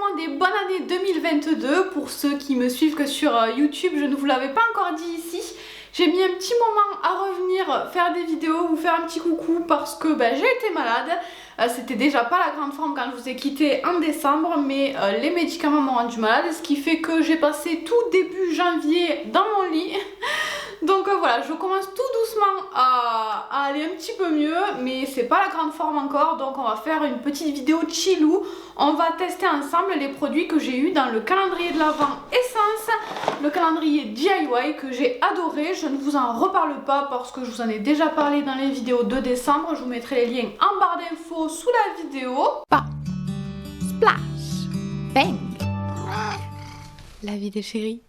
monde et bonne année 2022 pour ceux qui me suivent que sur YouTube, je ne vous l'avais pas encore dit ici. J'ai mis un petit moment à revenir faire des vidéos, vous faire un petit coucou parce que j'ai été malade. C'était déjà pas la grande forme quand je vous ai quitté en décembre, mais les médicaments m'ont rendu malade, ce qui fait que j'ai passé tout début janvier dans mon lit. Donc voilà, je commence tout doucement à aller un petit peu mieux, mais c'est pas la grande forme encore, donc on va faire une petite vidéo chillou. On va tester ensemble les produits que j'ai eu dans le calendrier de l'Avent Essence, le calendrier DIY que j'ai adoré. Je ne vous en reparle pas parce que je vous en ai déjà parlé dans les vidéos de décembre. Je vous mettrai les liens en barre d'infos sous la vidéo. Pop, splash, bang. La vie des chéris.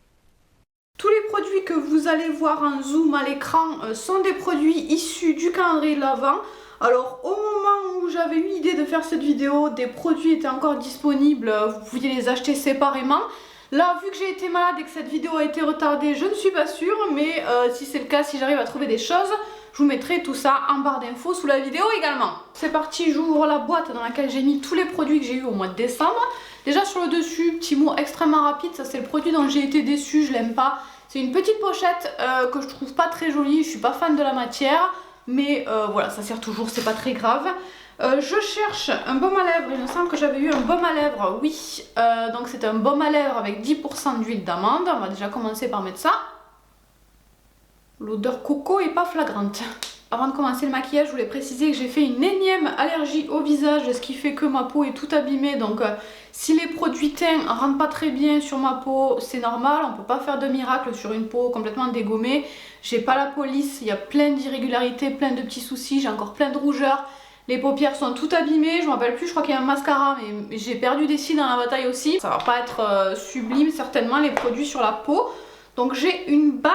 Tous les produits que vous allez voir en zoom à l'écran sont des produits issus du calendrier de l'Avent. Alors au moment où j'avais eu l'idée de faire cette vidéo, des produits étaient encore disponibles, vous pouviez les acheter séparément. Là, vu que j'ai été malade et que cette vidéo a été retardée, je ne suis pas sûre, mais si c'est le cas, si j'arrive à trouver des choses, je vous mettrai tout ça en barre d'infos sous la vidéo également. C'est parti, j'ouvre la boîte dans laquelle j'ai mis tous les produits que j'ai eu au mois de décembre. Déjà sur le dessus, petit mot extrêmement rapide, ça c'est le produit dont j'ai été déçue, je l'aime pas. C'est une petite pochette que je trouve pas très jolie, je suis pas fan de la matière, mais voilà, ça sert toujours, c'est pas très grave. Je cherche un baume à lèvres, il me semble que j'avais eu un baume à lèvres, oui. Donc c'est un baume à lèvres avec 10% d'huile d'amande, on va déjà commencer par mettre ça. L'odeur coco est pas flagrante. Avant de commencer le maquillage, je voulais préciser que j'ai fait une énième allergie au visage, ce qui fait que ma peau est tout abîmée. Donc si les produits teints rentrent pas très bien sur ma peau, c'est normal, on peut pas faire de miracle sur une peau complètement dégommée. J'ai pas la police, il y a plein d'irrégularités, plein de petits soucis, j'ai encore plein de rougeurs. Les paupières sont toutes abîmées, je me rappelle plus, je crois qu'il y a un mascara, mais j'ai perdu des cils dans la bataille aussi. Ça va pas être sublime certainement les produits sur la peau. Donc j'ai une base,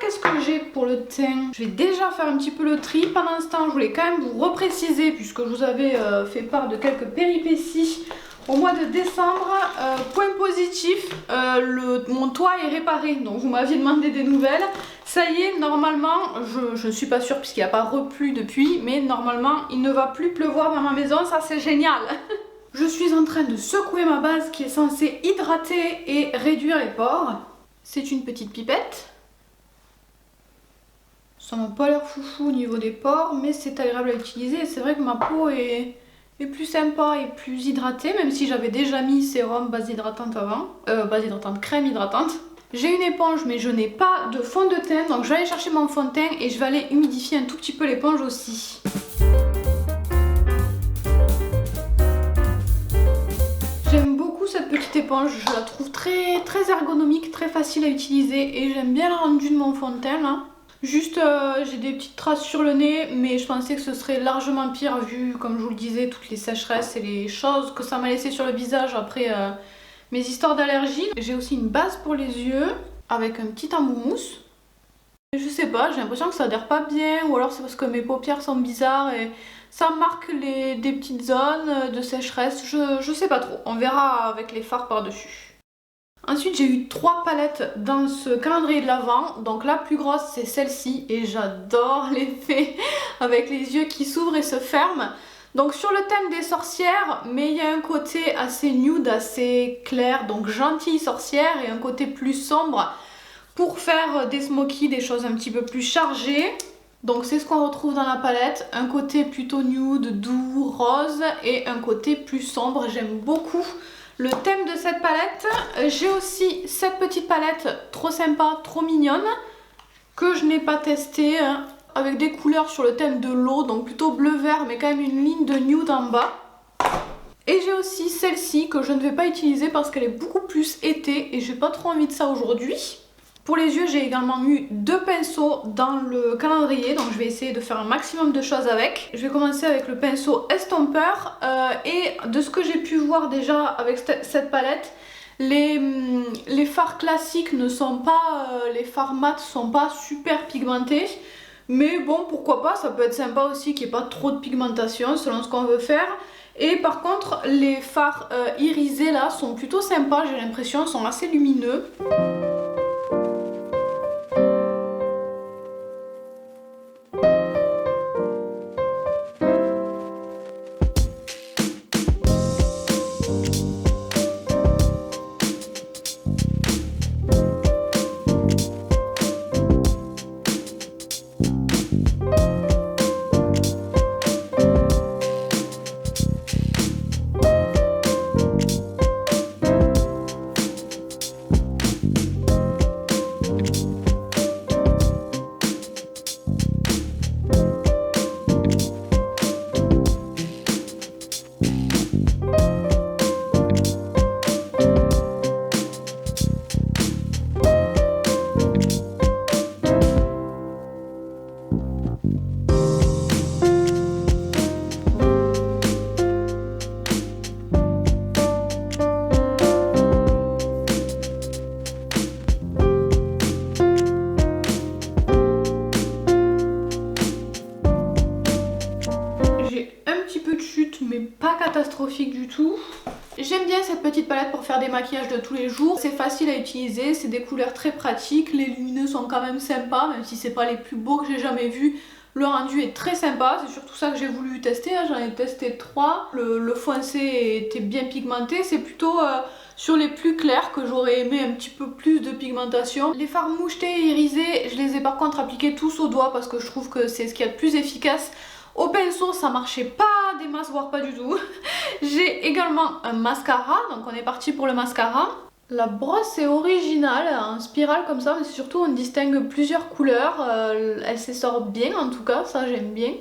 qu'est-ce que j'ai pour le teint? Je vais déjà faire un petit peu le tri. Pendant ce temps, je voulais quand même vous repréciser, puisque je vous avais fait part de quelques péripéties au mois de décembre. Point positif, mon toit est réparé, donc vous m'aviez demandé des nouvelles. Ça y est, normalement, je ne suis pas sûre puisqu'il n'y a pas replu depuis, mais normalement il ne va plus pleuvoir dans ma maison, ça c'est génial. Je suis en train de secouer ma base qui est censée hydrater et réduire les pores. C'est une petite pipette. Ça n'a pas l'air foufou au niveau des pores, mais c'est agréable à utiliser. C'est vrai que ma peau est plus sympa et plus hydratée, même si j'avais déjà mis sérum, base hydratante avant. Base hydratante, crème hydratante. J'ai une éponge, mais je n'ai pas de fond de teint, donc je vais aller chercher mon fond de teint et je vais aller humidifier un tout petit peu l'éponge aussi. J'aime beaucoup cette petite éponge, je la trouve très ergonomique, très facile à utiliser et j'aime bien le rendu de mon fond de teint là. Juste j'ai des petites traces sur le nez, mais je pensais que ce serait largement pire vu, comme je vous le disais, toutes les sécheresses et les choses que ça m'a laissé sur le visage après mes histoires d'allergie. J'ai aussi une base pour les yeux avec un petit embout mousse. Je sais pas, j'ai l'impression que ça adhère pas bien, ou alors c'est parce que mes paupières sont bizarres et ça marque des petites zones de sécheresse, je sais pas trop, on verra avec les fards par-dessus. Ensuite j'ai eu 3 palettes dans ce calendrier de l'Avent, donc la plus grosse c'est celle-ci et j'adore l'effet avec les yeux qui s'ouvrent et se ferment. Donc sur le thème des sorcières, mais il y a un côté assez nude, assez clair, donc gentille sorcière, et un côté plus sombre pour faire des smokies, des choses un petit peu plus chargées. Donc c'est ce qu'on retrouve dans la palette, un côté plutôt nude, doux, rose et un côté plus sombre. J'aime beaucoup le thème de cette palette. J'ai aussi cette petite palette trop sympa, trop mignonne, que je n'ai pas testée, avec des couleurs sur le thème de l'eau, donc plutôt bleu-vert mais quand même une ligne de nude en bas. Et j'ai aussi celle-ci que je ne vais pas utiliser parce qu'elle est beaucoup plus été et j'ai pas trop envie de ça aujourd'hui. Pour les yeux, j'ai également eu 2 pinceaux dans le calendrier, donc je vais essayer de faire un maximum de choses avec. Je vais commencer avec le pinceau estompeur et de ce que j'ai pu voir déjà avec cette palette, les fards classiques ne sont pas, les fards mat sont pas super pigmentés. Mais bon, pourquoi pas, ça peut être sympa aussi qu'il n'y ait pas trop de pigmentation selon ce qu'on veut faire. Et par contre, les fards irisés là sont plutôt sympas, j'ai l'impression, sont assez lumineux. cette petite palette pour faire des maquillages de tous les jours. C'est facile à utiliser, c'est des couleurs très pratiques, les lumineux sont quand même sympas, même si c'est pas les plus beaux que j'ai jamais vus. Le rendu est très sympa, c'est surtout ça que j'ai voulu tester, hein. J'en ai testé 3. Le foncé était bien pigmenté, c'est plutôt sur les plus clairs que j'aurais aimé un petit peu plus de pigmentation. Les fards mouchetés et irisés, je les ai par contre appliqués tous au doigt parce que je trouve que c'est ce qu'il y a de plus efficace. Au pinceau ça marchait pas des masses, voire pas du tout. J'ai également un mascara, donc on est parti pour le mascara. La brosse est originale, en spirale comme ça, mais surtout on distingue plusieurs couleurs. Elle s'essore bien en tout cas, ça j'aime bien.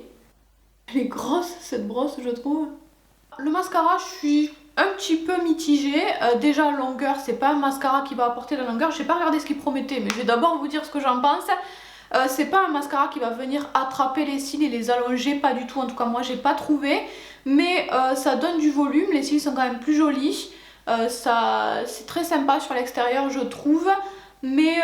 Elle est grosse cette brosse je trouve. Le mascara, je suis un petit peu mitigée. Déjà longueur, c'est pas un mascara qui va apporter la longueur. J'ai pas regardé ce qu'il promettait, mais je vais d'abord vous dire ce que j'en pense. C'est pas un mascara qui va venir attraper les cils et les allonger, pas du tout. En tout cas moi j'ai pas trouvé, mais ça donne du volume. Les cils sont quand même plus jolis. C'est très sympa sur l'extérieur je trouve, mais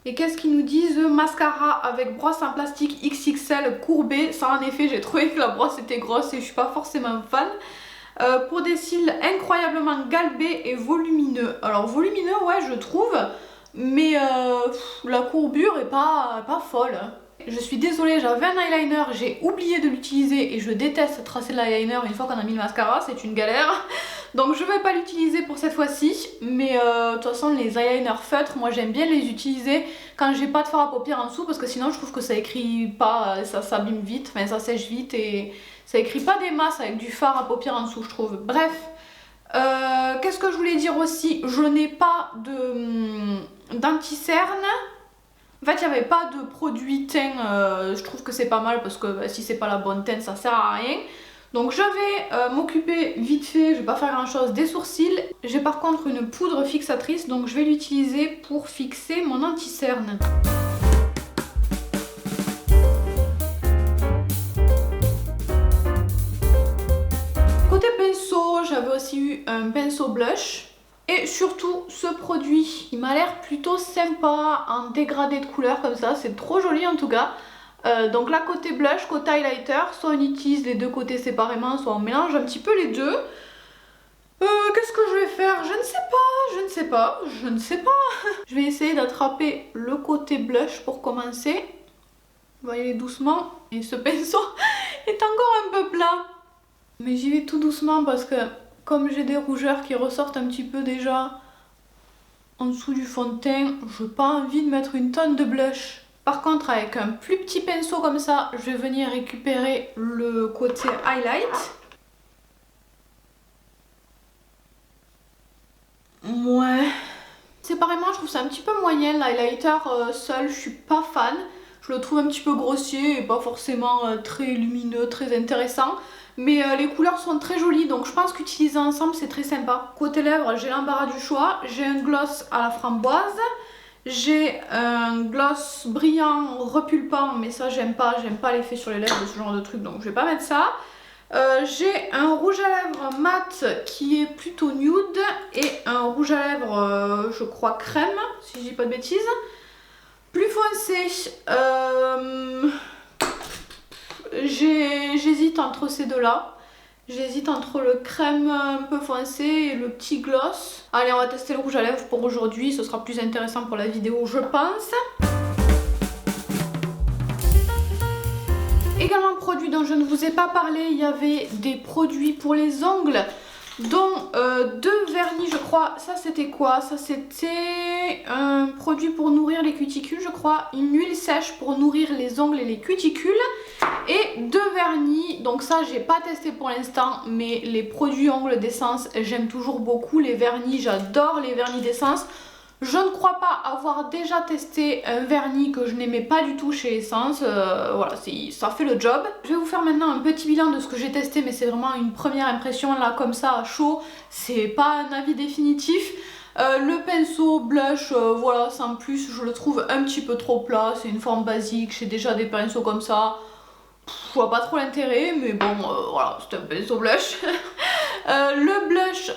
et qu'est-ce qu'ils nous disent? Mascara avec brosse en plastique XXL courbée. Ça en effet j'ai trouvé que la brosse était grosse et je suis pas forcément fan. Pour des cils incroyablement galbés et volumineux. Alors volumineux ouais je trouve, mais la courbure est pas folle. Je suis désolée, j'avais un eyeliner, j'ai oublié de l'utiliser et je déteste tracer de l'eyeliner une fois qu'on a mis le mascara, c'est une galère. Donc je vais pas l'utiliser pour cette fois-ci, mais de toute façon les eyeliners feutres, moi j'aime bien les utiliser quand j'ai pas de fard à paupières en dessous parce que sinon je trouve que ça écrit pas, ça s'abîme vite, enfin ça sèche vite et ça écrit pas des masses avec du fard à paupières en dessous je trouve. Bref, qu'est-ce que je voulais dire aussi? Je n'ai pas d'anti-cerne. En fait, il n'y avait pas de produit teint, je trouve que c'est pas mal parce que bah, si c'est pas la bonne teinte, ça sert à rien. Donc je vais m'occuper vite fait, je vais pas faire grand chose, des sourcils. J'ai par contre une poudre fixatrice, donc je vais l'utiliser pour fixer mon anti-cerne. Côté pinceau, j'avais aussi eu un pinceau blush. Et surtout ce produit, il m'a l'air plutôt sympa en dégradé de couleurs comme ça, c'est trop joli en tout cas. Donc là côté blush, côté highlighter, soit on utilise les deux côtés séparément, soit on mélange un petit peu les deux. Qu'est-ce que je vais faire? Je ne sais pas. Je vais essayer d'attraper le côté blush pour commencer. On va y aller doucement. Et ce pinceau est encore un peu plat. Mais j'y vais tout doucement parce que comme j'ai des rougeurs qui ressortent un petit peu déjà en dessous du fond de teint, je n'ai pas envie de mettre une tonne de blush. Par contre avec un plus petit pinceau comme ça, je vais venir récupérer le côté highlight. Ouais. Séparément je trouve ça un petit peu moyen, l'highlighter seul je suis pas fan. Je le trouve un petit peu grossier et pas forcément très lumineux, très intéressant. Mais les couleurs sont très jolies, donc je pense qu'utiliser ensemble c'est très sympa. Côté lèvres, j'ai l'embarras du choix. J'ai un gloss à la framboise. J'ai un gloss brillant, repulpant, mais ça j'aime pas l'effet sur les lèvres de ce genre de truc, donc je vais pas mettre ça. J'ai un rouge à lèvres mat qui est plutôt nude et un rouge à lèvres, je crois crème, si je dis pas de bêtises. Plus foncé, j'hésite entre ces deux-là. J'hésite entre le crème un peu foncé et le petit gloss. Allez, on va tester le rouge à lèvres pour aujourd'hui. Ce sera plus intéressant pour la vidéo, je pense. Également, produit dont je ne vous ai pas parlé, il y avait des produits pour les ongles, dont deux vernis, je crois. Ça, c'était quoi? Ça, c'était un produit pour nourrir les cuticules, je crois. Une huile sèche pour nourrir les ongles et les cuticules. Et deux vernis, donc ça j'ai pas testé pour l'instant, mais les produits ongles d'Essence j'aime toujours beaucoup. Les vernis, j'adore les vernis d'Essence. Je ne crois pas avoir déjà testé un vernis que je n'aimais pas du tout chez Essence. Voilà, ça fait le job. Je vais vous faire maintenant un petit bilan de ce que j'ai testé, mais c'est vraiment une première impression là comme ça à chaud. C'est pas un avis définitif. Le pinceau blush, voilà, sans plus, je le trouve un petit peu trop plat. C'est une forme basique, j'ai déjà des pinceaux comme ça. Je vois pas trop l'intérêt, mais bon, voilà, c'est un pinceau blush. Le blush,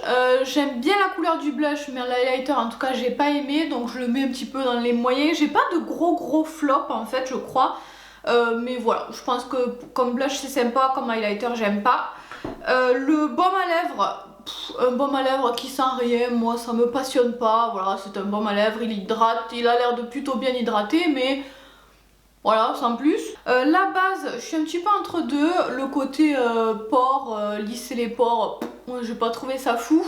j'aime bien la couleur du blush, mais l'highlighter en tout cas j'ai pas aimé, donc je le mets un petit peu dans les moyens. J'ai pas de gros flop en fait, je crois, mais voilà, je pense que comme blush c'est sympa, comme highlighter j'aime pas. Le baume à lèvres, un baume à lèvres qui sent rien, moi ça me passionne pas. Voilà, c'est un baume à lèvres, il hydrate, il a l'air de plutôt bien hydrater, mais voilà, sans plus. La base, je suis un petit peu entre deux. Le côté pores, lisser les pores, moi j'ai pas trouvé ça fou.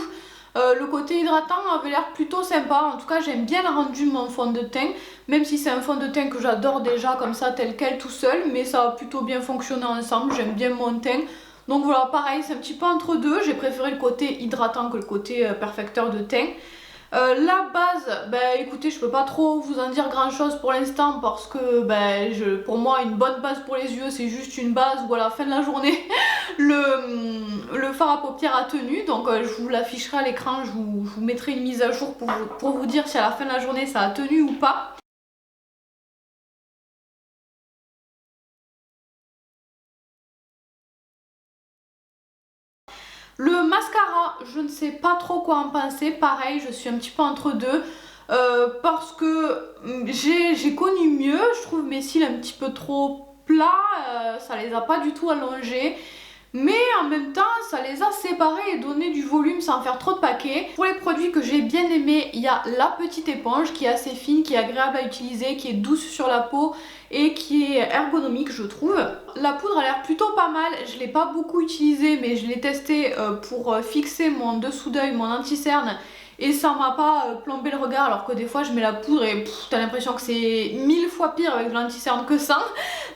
Le côté hydratant avait l'air plutôt sympa. En tout cas, j'aime bien le rendu de mon fond de teint. Même si c'est un fond de teint que j'adore déjà comme ça, tel quel, tout seul. Mais ça a plutôt bien fonctionné ensemble. J'aime bien mon teint. Donc voilà, pareil, c'est un petit peu entre deux. J'ai préféré le côté hydratant que le côté perfecteur de teint. La base, ben écoutez, je peux pas trop vous en dire grand chose pour l'instant parce que pour moi une bonne base pour les yeux c'est juste une base où à la fin de la journée le fard à paupières a tenu. Donc je vous l'afficherai à l'écran, je vous mettrai une mise à jour pour vous dire si à la fin de la journée ça a tenu ou pas. Le mascara, je ne sais pas trop quoi en penser, pareil, je suis un petit peu entre deux. Parce que j'ai connu mieux, je trouve mes cils un petit peu trop plats, ça les a pas du tout allongés. Mais en même temps, ça les a séparés et donné du volume sans faire trop de paquets. Pour les produits que j'ai bien aimés, il y a la petite éponge qui est assez fine, qui est agréable à utiliser, qui est douce sur la peau et qui est ergonomique je trouve. La poudre a l'air plutôt pas mal, je l'ai pas beaucoup utilisée mais je l'ai testée pour fixer mon dessous d'œil, mon anti-cerne. Et ça m'a pas plombé le regard alors que des fois je mets la poudre et t'as l'impression que c'est 1000 fois pire avec de l'anti-cerne que ça.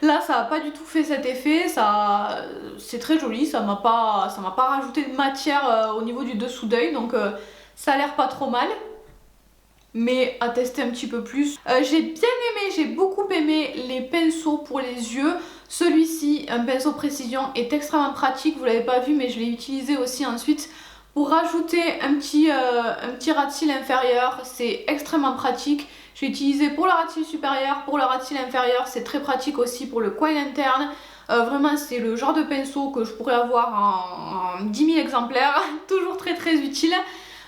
Là ça a pas du tout fait cet effet, c'est très joli, ça m'a pas rajouté de matière au niveau du dessous d'œil donc ça a l'air pas trop mal. Mais à tester un petit peu plus. J'ai bien aimé, j'ai beaucoup aimé les pinceaux pour les yeux. Celui-ci, un pinceau précision, est extrêmement pratique, vous l'avez pas vu mais je l'ai utilisé aussi ensuite pour rajouter un petit ras de cils inférieur, c'est extrêmement pratique. J'ai utilisé pour le ras de cils supérieur, pour le ras de cils inférieur, c'est très pratique aussi pour le coin interne. Vraiment c'est le genre de pinceau que je pourrais avoir en 10 000 exemplaires, toujours très très utile.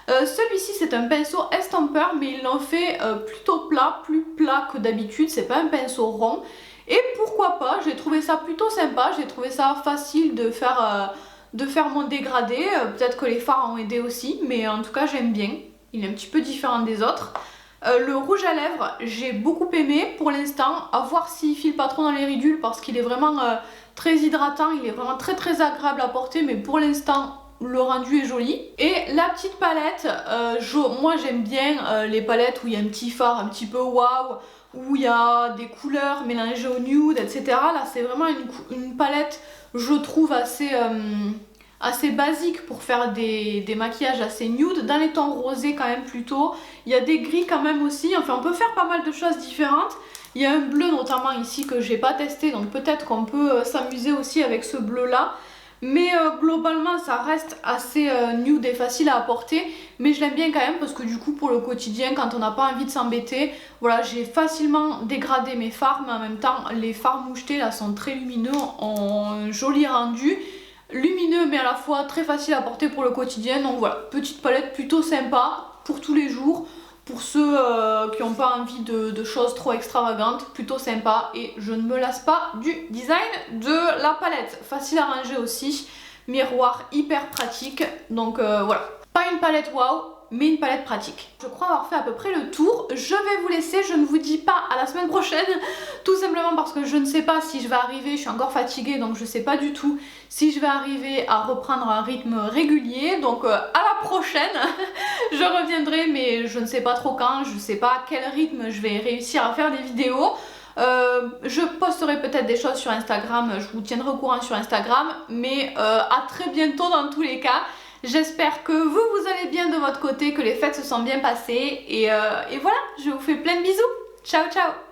Celui-ci c'est un pinceau estompeur mais ils l'ont fait plutôt plat, plus plat que d'habitude, c'est pas un pinceau rond. Et pourquoi pas, j'ai trouvé ça plutôt sympa, j'ai trouvé ça facile de faire mon dégradé, peut-être que les fards ont aidé aussi, mais en tout cas j'aime bien, il est un petit peu différent des autres. Le rouge à lèvres, j'ai beaucoup aimé pour l'instant, à voir s'il file pas trop dans les ridules parce qu'il est vraiment très hydratant, il est vraiment très très agréable à porter, mais pour l'instant le rendu est joli. Et la petite palette, moi j'aime bien les palettes où il y a un petit fard un petit peu waouh, où il y a des couleurs mélangées au nude, etc. Là c'est vraiment une palette, je trouve, assez basique pour faire des maquillages assez nude, dans les tons rosés quand même plutôt. Il y a des gris quand même aussi, enfin on peut faire pas mal de choses différentes. Il y a un bleu notamment ici que j'ai pas testé, donc peut-être qu'on peut s'amuser aussi avec ce bleu là. Mais globalement ça reste assez nude et facile à apporter, mais je l'aime bien quand même parce que du coup pour le quotidien, quand on n'a pas envie de s'embêter, voilà, j'ai facilement dégradé mes fards, mais en même temps les fards mouchetés là sont très lumineux, ont un joli rendu, lumineux mais à la fois très facile à porter pour le quotidien. Donc voilà, petite palette plutôt sympa pour tous les jours. Pour ceux qui n'ont pas envie de choses trop extravagantes, plutôt sympa, et je ne me lasse pas du design de la palette. Facile à ranger aussi, miroir hyper pratique, donc voilà. Pas une palette waouh, mais une palette pratique. Je crois avoir fait à peu près le tour. Je vais vous laisser, je ne vous dis pas à la semaine prochaine, tout simplement parce que je ne sais pas si je vais arriver, je suis encore fatiguée donc je sais pas du tout si je vais arriver à reprendre un rythme régulier. Donc à la prochaine, je reviendrai mais je ne sais pas trop quand, je ne sais pas à quel rythme je vais réussir à faire des vidéos. Je posterai peut-être des choses sur Instagram, je vous tiendrai au courant sur Instagram, mais à très bientôt dans tous les cas. J'espère que vous allez bien de votre côté, que les fêtes se sont bien passées et voilà, je vous fais plein de bisous. Ciao ciao.